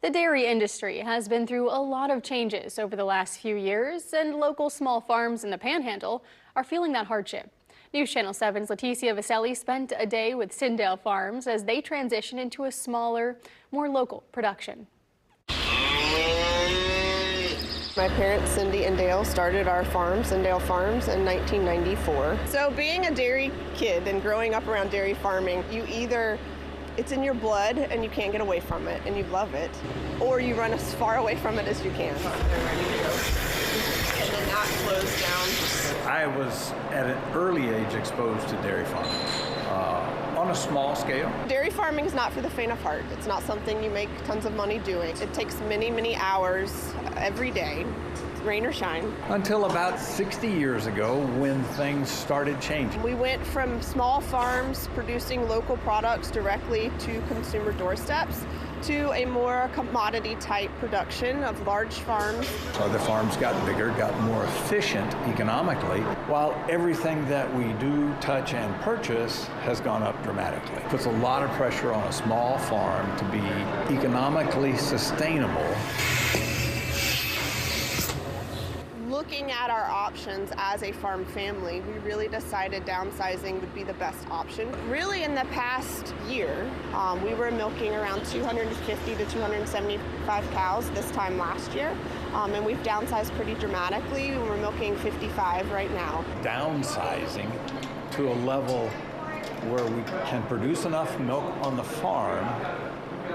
The dairy industry has been through a lot of changes over the last few years, and local small farms in the Panhandle are feeling that hardship. News Channel 7's Leticia Vaselli spent a day with Cindale Farms as they transition into a smaller, more local production. My parents, Cindy and Dale, started our farm, Cindale Farms, in 1994. So being a dairy kid and growing up around dairy farming, it's in your blood and you can't get away from it and you love it, or you run as far away from it as you can. They're ready to go. And then that slows down. I was at an early age exposed to dairy farming on a small scale. Dairy farming is not for the faint of heart. It's not something you make tons of money doing. It takes many, many hours every day, rain or shine. Until about 60 years ago when things started changing. We went from small farms producing local products directly to consumer doorsteps to a more commodity type production of large farms. Other farms got bigger, got more efficient economically, while everything that we do, touch, and purchase has gone up dramatically. It puts a lot of pressure on a small farm to be economically sustainable. Looking at our options as a farm family, we really decided downsizing would be the best option. Really, in the past year, we were milking around 250 to 275 cows this time last year, and we've downsized pretty dramatically. We're milking 55 right now. Downsizing to a level where we can produce enough milk on the farm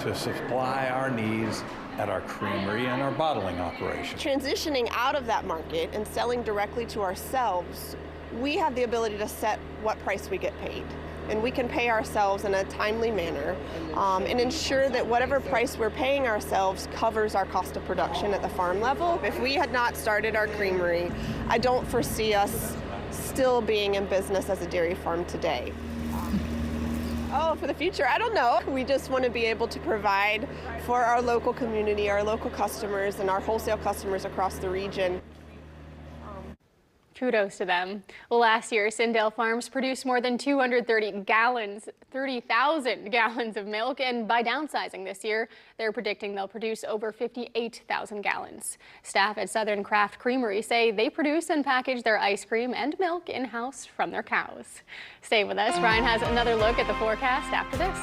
to supply our needs at our creamery and our bottling operation. Transitioning out of that market and selling directly to ourselves, we have the ability to set what price we get paid. And we can pay ourselves in a timely manner and ensure that whatever price we're paying ourselves covers our cost of production at the farm level. If we had not started our creamery, I don't foresee us still being in business as a dairy farm today. Oh, for the future, I don't know. We just want to be able to provide for our local community, our local customers, and our wholesale customers across the region. Kudos to them. Well, last year, Cindale Farms produced more than 30,000 gallons of milk, and by downsizing this year, they're predicting they'll produce over 58,000 gallons. Staff at Southern Craft Creamery say they produce and package their ice cream and milk in-house from their cows. Stay with us. Ryan has another look at the forecast after this.